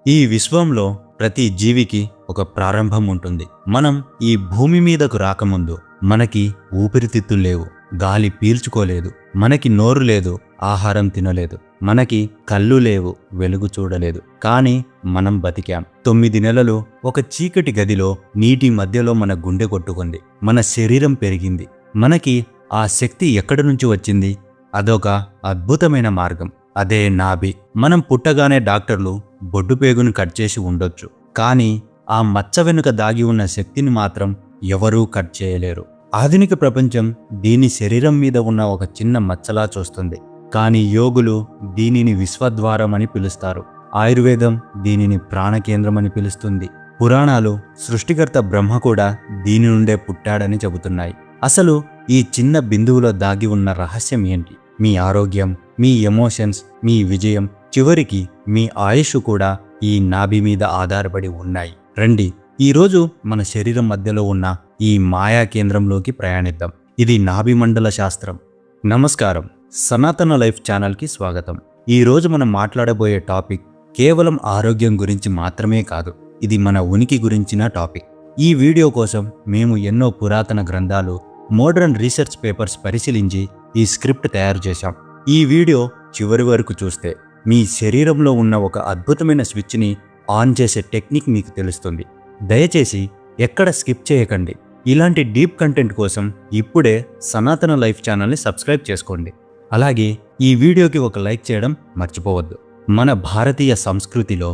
ఈ విశ్వంలో ప్రతి జీవికి ఒక ప్రారంభం ఉంటుంది. మనం ఈ భూమి మీదకు రాకముందు మనకి ఊపిరితిత్తులు లేవు, గాలి పీల్చుకోలేదు, మనకి నోరు లేదు, ఆహారం తినలేదు, మనకి కళ్ళు లేవు, వెలుగు చూడలేదు. కానీ మనం బతికాం. 9 నెలలు ఒక చీకటి గదిలో నీటి మధ్యలో మన గుండె కొట్టుకుంది. మన శరీరం పెరిగింది. మనకి ఆ శక్తి ఎక్కడి నుంచి వచ్చింది? అదొక అద్భుతమైన మార్గం. అదే నాభి. మనం పుట్టగానే డాక్టర్లు బొడ్డుపేగును కట్ చేసి ఉండొచ్చు, కానీ ఆ మచ్చ వెనుక దాగి ఉన్న శక్తిని మాత్రం ఎవరూ కట్ చేయలేరు. ఆధునిక ప్రపంచం దీని శరీరం మీద ఉన్న ఒక చిన్న మచ్చలా చూస్తుంది, కానీ యోగులు దీనిని విశ్వద్వారం అని పిలుస్తారు. ఆయుర్వేదం దీనిని ప్రాణకేంద్రం అని పిలుస్తుంది. పురాణాలు సృష్టికర్త బ్రహ్మ కూడా దీని నుండే పుట్టాడని చెబుతున్నాయి. అసలు ఈ చిన్న బిందువులో దాగి ఉన్న రహస్యం ఏంటి? మీ ఆరోగ్యం, మీ ఎమోషన్స్, మీ విజయం, చివరికి మీ ఆయుష్ కూడా ఈ నాభి మీద ఆధారపడి ఉన్నాయి. రండి, ఈరోజు మన శరీరం మధ్యలో ఉన్న ఈ మాయా కేంద్రంలోకి ప్రయాణిద్దాం. ఇది నాభి మండల శాస్త్రం. నమస్కారం, సనాతన లైఫ్ ఛానల్కి స్వాగతం. ఈరోజు మనం మాట్లాడబోయే టాపిక్ కేవలం ఆరోగ్యం గురించి మాత్రమే కాదు, ఇది మన ఉనికి గురించిన టాపిక్. ఈ వీడియో కోసం మేము ఎన్నో పురాతన గ్రంథాలు, మోడర్న్ రీసెర్చ్ పేపర్స్ పరిశీలించి ఈ స్క్రిప్ట్ తయారు చేశాం. ఈ వీడియో చివరి వరకు చూస్తే మీ శరీరంలో ఉన్న ఒక అద్భుతమైన స్విచ్ని ఆన్ చేసే టెక్నిక్ మీకు తెలుస్తుంది. దయచేసి ఎక్కడ స్కిప్ చేయకండి. ఇలాంటి డీప్ కంటెంట్ కోసం ఇప్పుడే సనాతన లైఫ్ ఛానల్ని సబ్స్క్రైబ్ చేసుకోండి. అలాగే ఈ వీడియోకి ఒక లైక్ చేయడం మర్చిపోవద్దు. మన భారతీయ సంస్కృతిలో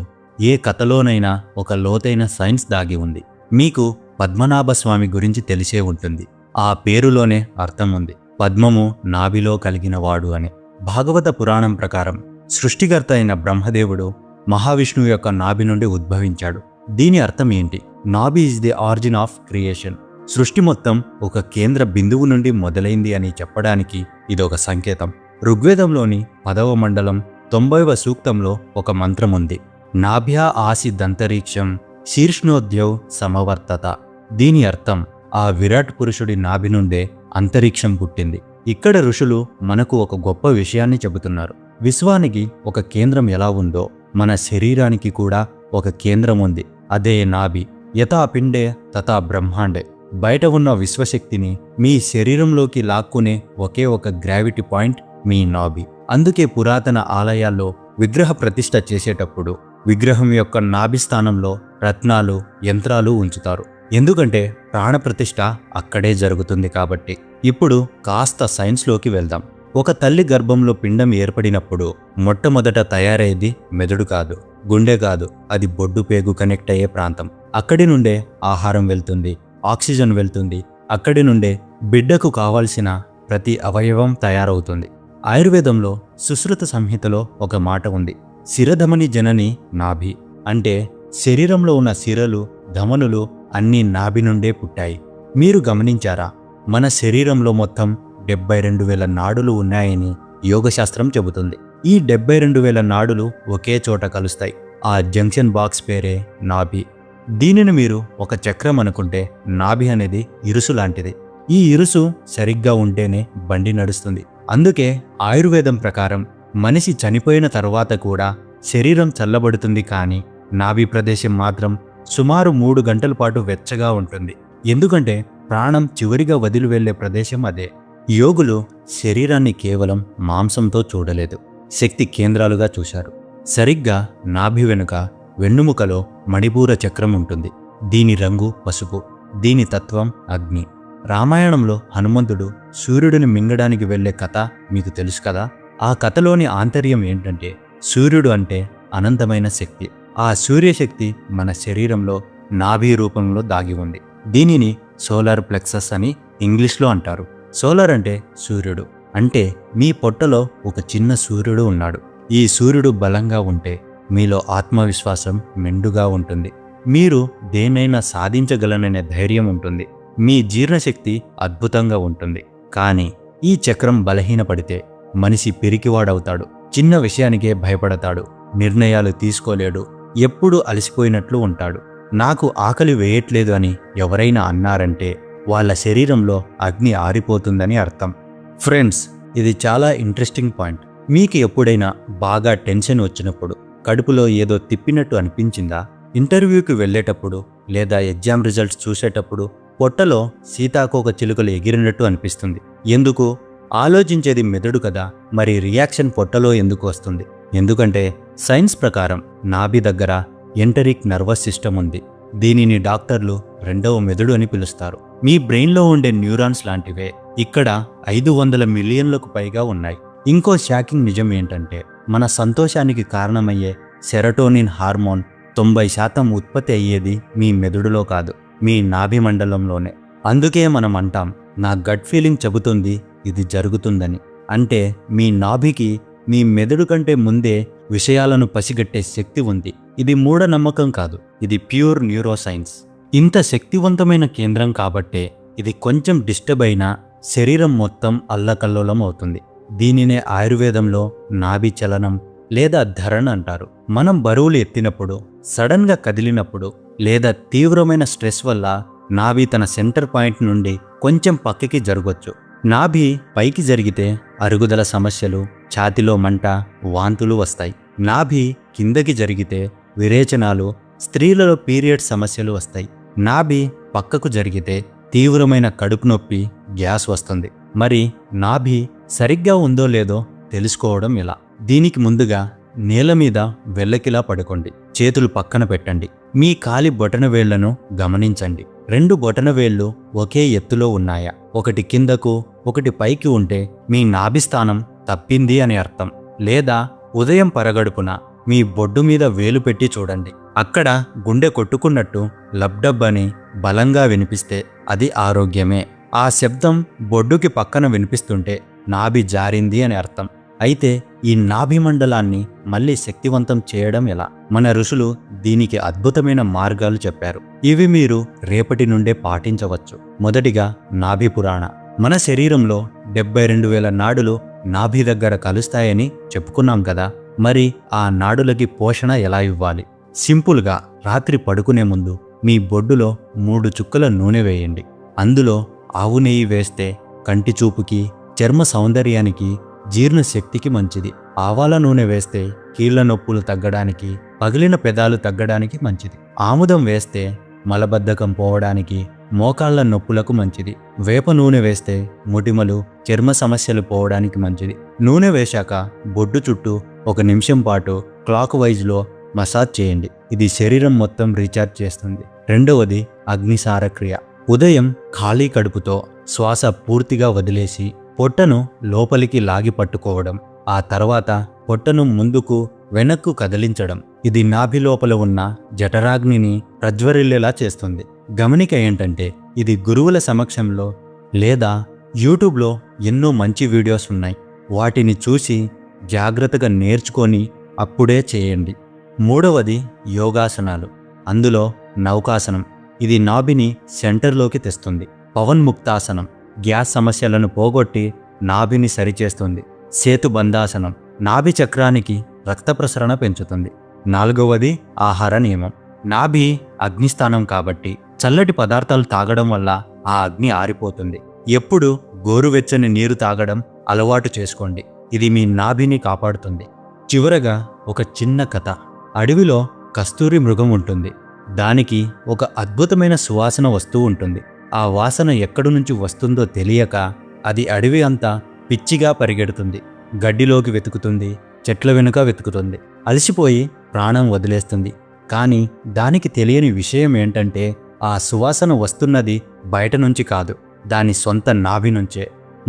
ఏ కథలోనైనా ఒక లోతైన సైన్స్ దాగి ఉంది. మీకు పద్మనాభ స్వామి గురించి తెలిసే ఉంటుంది. ఆ పేరులోనే అర్థం ఉంది, పద్మము నాభిలో కలిగిన వాడు అని. భాగవత పురాణం ప్రకారం సృష్టికర్త అయిన బ్రహ్మదేవుడు మహావిష్ణువు యొక్క నాభి నుండి ఉద్భవించాడు. దీని అర్థం ఏంటి? నాభి is the origin of creation. సృష్టి మొత్తం ఒక కేంద్ర బిందువు నుండి మొదలైంది అని చెప్పడానికి ఇదొక సంకేతం. ఋగ్వేదంలోని 10వ మండలం 90వ సూక్తంలో ఒక మంత్రం ఉంది, నాభ్యా ఆసిదంతరిక్షం శీర్ష్ణోద్యౌ సమవర్తత. దీని అర్థం ఆ విరాట్ పురుషుడి నాభి నుండే అంతరిక్షం పుట్టింది. ఇక్కడ ఋషులు మనకు ఒక గొప్ప విషయాన్ని చెబుతున్నారు. విశ్వానికి ఒక కేంద్రం ఎలా ఉందో మన శరీరానికి కూడా ఒక కేంద్రం ఉంది, అదే నాభి. యథా పిండే తథా బ్రహ్మాండే. బయట ఉన్న విశ్వశక్తిని మీ శరీరంలోకి లాక్కునే ఒకే ఒక గ్రావిటీ పాయింట్ మీ నాభి. అందుకే పురాతన ఆలయాల్లో విగ్రహ ప్రతిష్ఠ చేసేటప్పుడు విగ్రహం యొక్క నాభి స్థానంలో రత్నాలు, యంత్రాలు ఉంచుతారు. ఎందుకంటే ప్రాణప్రతిష్ఠ అక్కడే జరుగుతుంది కాబట్టి. ఇప్పుడు కాస్త సైన్స్లోకి వెళ్దాం. ఒక తల్లి గర్భంలో పిండం ఏర్పడినప్పుడు మొట్టమొదట తయారయ్యేది మెదడు కాదు, గుండె కాదు, అది బొడ్డు పేగు కనెక్ట్ అయ్యే ప్రాంతం. అక్కడి నుండే ఆహారం వెళ్తుంది, ఆక్సిజన్ వెళ్తుంది. అక్కడి నుండే బిడ్డకు కావాల్సిన ప్రతి అవయవం తయారవుతుంది. ఆయుర్వేదంలో సుశ్రుత సంహితలో ఒక మాట ఉంది, శిరధమని జనని నాభి. అంటే శరీరంలో ఉన్న సిరలు, ధమనులు అన్నీ నాభి నుండే పుట్టాయి. మీరు గమనించారా? మన శరీరంలో మొత్తం 72,000 నాడులు ఉన్నాయని యోగశాస్త్రం చెబుతుంది. ఈ 72,000 నాడులు ఒకే చోట కలుస్తాయి. ఆ జంక్షన్ బాక్స్ పేరే నాభి. దీనిని మీరు ఒక చక్రం అనుకుంటే, నాభి అనేది ఇరుసు లాంటిది. ఈ ఇరుసు సరిగ్గా ఉంటేనే బండి నడుస్తుంది. అందుకే ఆయుర్వేదం ప్రకారం మనిషి చనిపోయిన తర్వాత కూడా శరీరం చల్లబడుతుంది, కానీ నాభి ప్రదేశం మాత్రం సుమారు 3 గంటల పాటు వెచ్చగా ఉంటుంది. ఎందుకంటే ప్రాణం చివరిగా వదిలి వెళ్లే ప్రదేశం అదే. యోగులు శరీరాన్ని కేవలం మాంసంతో చూడలేదు, శక్తి కేంద్రాలుగా చూశారు. సరిగ్గా నాభి వెనుక వెన్నుముకలో మణిపూర చక్రం ఉంటుంది. దీని రంగు పసుపు, దీని తత్వం అగ్ని. రామాయణంలో హనుమంతుడు సూర్యుడిని మింగడానికి వెళ్లే కథ మీకు తెలుసు కదా. ఆ కథలోని ఆంతర్యం ఏంటంటే, సూర్యుడు అంటే అనంతమైన శక్తి. ఆ సూర్యశక్తి మన శరీరంలో నాభి రూపంలో దాగి ఉంది. దీనిని సోలార్ ప్లెక్సస్ అని ఇంగ్లీష్లో అంటారు. సోలార్ అంటే సూర్యుడు. అంటే మీ పొట్టలో ఒక చిన్న సూర్యుడు ఉన్నాడు. ఈ సూర్యుడు బలంగా ఉంటే మీలో ఆత్మవిశ్వాసం మెండుగా ఉంటుంది. మీరు దేన్నైనా సాధించగలననే ధైర్యం ఉంటుంది. మీ జీర్ణశక్తి అద్భుతంగా ఉంటుంది. కానీ ఈ చక్రం బలహీనపడితే మనిషి పిరికివాడవుతాడు. చిన్న విషయానికే భయపడతాడు, నిర్ణయాలు తీసుకోలేడు, ఎప్పుడూ అలసిపోయినట్లు ఉంటాడు. నాకు ఆకలి వేయట్లేదు అని ఎవరైనా అన్నారంటే వాళ్ళ శరీరంలో అగ్ని ఆరిపోతుందని అర్థం. ఫ్రెండ్స్, ఇది చాలా ఇంట్రెస్టింగ్ పాయింట్. మీకు ఎప్పుడైనా బాగా టెన్షన్ వచ్చినప్పుడు కడుపులో ఏదో తిప్పినట్టు అనిపించిందా? ఇంటర్వ్యూకి వెళ్ళేటప్పుడు లేదా ఎగ్జామ్ రిజల్ట్స్ చూసేటప్పుడు పొట్టలో సీతాకోక చిలుకలు ఎగిరినట్టు అనిపిస్తుంది. ఎందుకు? ఆలోచించేది మెదడు కదా, మరి రియాక్షన్ పొట్టలో ఎందుకు వస్తుంది? ఎందుకంటే సైన్స్ ప్రకారం నాభి దగ్గర ఎంటరిక్ నర్వస్ సిస్టమ్ ఉంది. దీనిని డాక్టర్లు రెండవ మెదడు అని పిలుస్తారు. మీ బ్రెయిన్లో ఉండే న్యూరాన్స్ లాంటివే ఇక్కడ 500 మిలియన్లకు పైగా ఉన్నాయి. ఇంకో షాకింగ్ నిజం ఏంటంటే మన సంతోషానికి కారణమయ్యే సెరటోనిన్ హార్మోన్ 90% ఉత్పత్తి అయ్యేది మీ మెదడులో కాదు, మీ నాభి మండలంలోనే. అందుకే మనం అంటాం, నా గట్ ఫీలింగ్ చెబుతుంది ఇది జరుగుతుందని. అంటే మీ నాభికి మీ మెదడు కంటే ముందే విషయాలను పసిగట్టే శక్తి ఉంది. ఇది మూఢనమ్మకం కాదు, ఇది ప్యూర్ న్యూరోసైన్స్. ఇంత శక్తివంతమైన కేంద్రం కాబట్టే ఇది కొంచెం డిస్టర్బ్ అయినా శరీరం మొత్తం అల్లకల్లోలం అవుతుంది. దీనినే ఆయుర్వేదంలో నాభి చలనం లేదా ధరణ అంటారు. మనం బరువులు ఎత్తినప్పుడు, సడన్గా కదిలినప్పుడు లేదా తీవ్రమైన స్ట్రెస్ వల్ల నాభి తన సెంటర్ పాయింట్ నుండి కొంచెం పక్కకి జరగొచ్చు. నాభి పైకి జరిగితే అరుగుదల సమస్యలు, ఛాతిలో మంట, వాంతులు వస్తాయి. నాభి కిందకి జరిగితే విరేచనాలు, స్త్రీలలో పీరియడ్ సమస్యలు వస్తాయి. నాభి పక్కకు జరిగితే తీవ్రమైన కడుపు నొప్పి, గ్యాస్ వస్తుంది. మరి నాభి సరిగ్గా ఉందో లేదో తెలుసుకోవడం ఎలా? దీనికి ముందుగా నేల మీద వెల్లకిలా పడుకోండి. చేతులు పక్కన పెట్టండి. మీ కాలి బొటనవేళ్లను గమనించండి. 2 బొటనవేళ్లు ఒకే ఎత్తులో ఉన్నాయా? ఒకటి కిందకు, ఒకటి పైకి ఉంటే మీ నాభి స్థానం తప్పింది అని అర్థం. లేదా ఉదయం పరగడుపున మీ బొడ్డు మీద వేలు పెట్టి చూడండి. అక్కడ గుండె కొట్టుకున్నట్టు లబ్డబ్ అని బలంగా వినిపిస్తే అది ఆరోగ్యమే. ఆ శబ్దం బొడ్డుకి పక్కన వినిపిస్తుంటే నాభి జారింది అని అర్థం. అయితే ఈ నాభి మండలాన్ని మళ్ళీ శక్తివంతం చేయడం ఎలా? మన ఋషులు దీనికి అద్భుతమైన మార్గాలు చెప్పారు. ఇవి మీరు రేపటి నుండే పాటించవచ్చు. మొదటిగా నాభి పురాణ. మన శరీరంలో 72,000 నాడులు నాభి దగ్గర కలుస్తాయని చెప్పుకున్నాం కదా. మరి ఆ నాడులకి పోషణ ఎలా ఇవ్వాలి? సింపుల్గా రాత్రి పడుకునే ముందు మీ బొడ్డులో 3 చుక్కల నూనె వేయండి. అందులో ఆవు నెయ్యి వేస్తే కంటి చూపుకి, చర్మ సౌందర్యానికి, జీర్ణశక్తికి మంచిది. ఆవాల నూనె వేస్తే కీళ్ల నొప్పులు తగ్గడానికి, పగిలిన పెదాలు తగ్గడానికి మంచిది. ఆముదం వేస్తే మలబద్ధకం పోవడానికి, మోకాళ్ల నొప్పులకు మంచిది. వేప నూనె వేస్తే మొటిమలు, చర్మ సమస్యలు పోవడానికి మంచిది. నూనె వేశాక బొడ్డు చుట్టూ 1 నిమిషం పాటు క్లాక్ వైజ్లో మసాజ్ చేయండి. ఇది శరీరం మొత్తం రీఛార్జ్ చేస్తుంది. రెండవది అగ్నిసార క్రియ. ఉదయం ఖాళీ కడుపుతో శ్వాస పూర్తిగా వదిలేసి పొట్టను లోపలికి లాగి పట్టుకోవడం, ఆ తర్వాత పొట్టను ముందుకు వెనక్కు కదిలించడం. ఇది నాభి లోపల ఉన్న జఠరాగ్నిని ప్రజ్వరిల్లేలా చేస్తుంది. గమనిక ఏంటంటే ఇది గురువుల సమక్షంలో లేదా యూట్యూబ్లో ఎన్నో మంచి వీడియోస్ ఉన్నాయి. వాటిని చూసి జాగ్రత్తగా నేర్చుకొని అప్పుడే చేయండి. మూడవది యోగాసనాలు. అందులో నౌకాసనం. ఇది నాభిని సెంటర్లోకి తెస్తుంది. పవన్ముక్తాసనం గ్యాస్ సమస్యలను పోగొట్టి నాభిని సరిచేస్తుంది. సేతుబంధాసనం నాభి చక్రానికి రక్త ప్రసరణ పెంచుతుంది. నాలుగవది ఆహార నియమం. నాభి అగ్నిస్థానం కాబట్టి చల్లటి పదార్థాలు తాగడం వల్ల ఆ అగ్ని ఆరిపోతుంది. ఎప్పుడు గోరువెచ్చని నీరు తాగడం అలవాటు చేసుకోండి. ఇది మీ నాభిని కాపాడుతుంది. చివరగా ఒక చిన్న కథ. అడవిలో కస్తూరి మృగం ఉంటుంది. దానికి ఒక అద్భుతమైన సువాసన వస్తూ ఉంటుంది. ఆ వాసన ఎక్కడి నుంచి వస్తుందో తెలియక అది అడవి అంతా పిచ్చిగా పరిగెడుతుంది. గడ్డిలోకి వెతుకుతుంది, చెట్ల వెనుక వెతుకుతుంది. అలసిపోయి ప్రాణం వదిలేస్తుంది. కానీ దానికి తెలియని విషయం ఏంటంటే ఆ సువాసన వస్తున్నది బయట నుంచి కాదు, దాని సొంత నాభి నుంచే.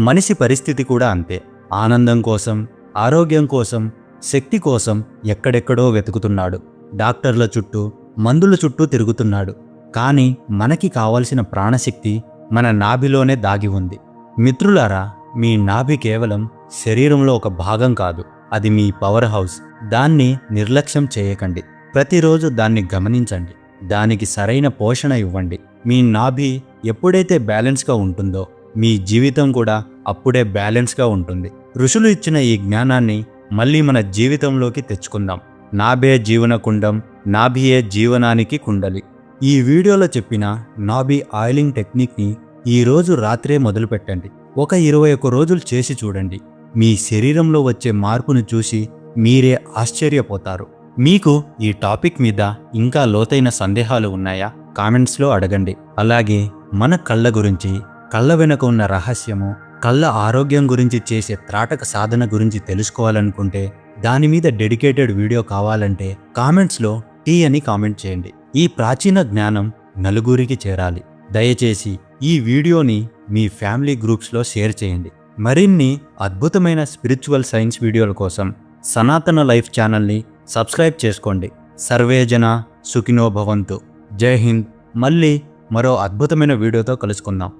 మనిషి పరిస్థితి కూడా అంతే. ఆనందం కోసం, ఆరోగ్యం కోసం, శక్తి కోసం ఎక్కడెక్కడో వెతుకుతున్నాడు. డాక్టర్ల చుట్టూ, మందుల చుట్టూ తిరుగుతున్నాడు. కానీ మనకి కావలసిన ప్రాణశక్తి మన నాభిలోనే దాగి ఉంది. మిత్రులారా, మీ నాభి కేవలం శరీరంలో ఒక భాగం కాదు, అది మీ పవర్ హౌస్. దాన్ని నిర్లక్ష్యం చేయకండి. ప్రతిరోజు దాన్ని గమనించండి. దానికి సరైన పోషణ ఇవ్వండి. మీ నాభి ఎప్పుడైతే బ్యాలెన్స్గా ఉంటుందో మీ జీవితం కూడా అప్పుడే బ్యాలెన్స్గా ఉంటుంది. ఋషులు ఇచ్చిన ఈ జ్ఞానాన్ని మళ్ళీ మన జీవితంలోకి తెచ్చుకుందాం. నాభే జీవన కుండం, నాభియే జీవనానికి కుండలి. ఈ వీడియోలో చెప్పిన నాభి ఆయిలింగ్ టెక్నిక్ని ఈరోజు రాత్రే మొదలుపెట్టండి. ఒక 21 రోజులు చేసి చూడండి. మీ శరీరంలో వచ్చే మార్పును చూసి మీరే ఆశ్చర్యపోతారు. మీకు ఈ టాపిక్ మీద ఇంకా లోతైన సందేహాలు ఉన్నాయా? కామెంట్స్లో అడగండి. అలాగే మన కళ్ళ గురించి, కళ్ళ వెనుక ఉన్న రహస్యము, కళ్ళ ఆరోగ్యం గురించి చేసే త్రాటక సాధన గురించి తెలుసుకోవాలనుకుంటే, దాని మీద డెడికేటెడ్ వీడియో కావాలంటే కామెంట్స్లో టీ అని కామెంట్ చేయండి. ఈ ప్రాచీన జ్ఞానం నలుగురికి చేరాలి. దయచేసి ఈ వీడియోని మీ ఫ్యామిలీ గ్రూప్స్లో షేర్ చేయండి. మరిన్ని అద్భుతమైన స్పిరిచువల్ సైన్స్ వీడియోల కోసం సనాతన లైఫ్ ఛానల్ని సబ్స్క్రైబ్ చేసుకోండి. సర్వేజన సుఖినో భవంతు. జై హింద్. మళ్ళీ మరో అద్భుతమైన వీడియోతో కలుసుకుందాం.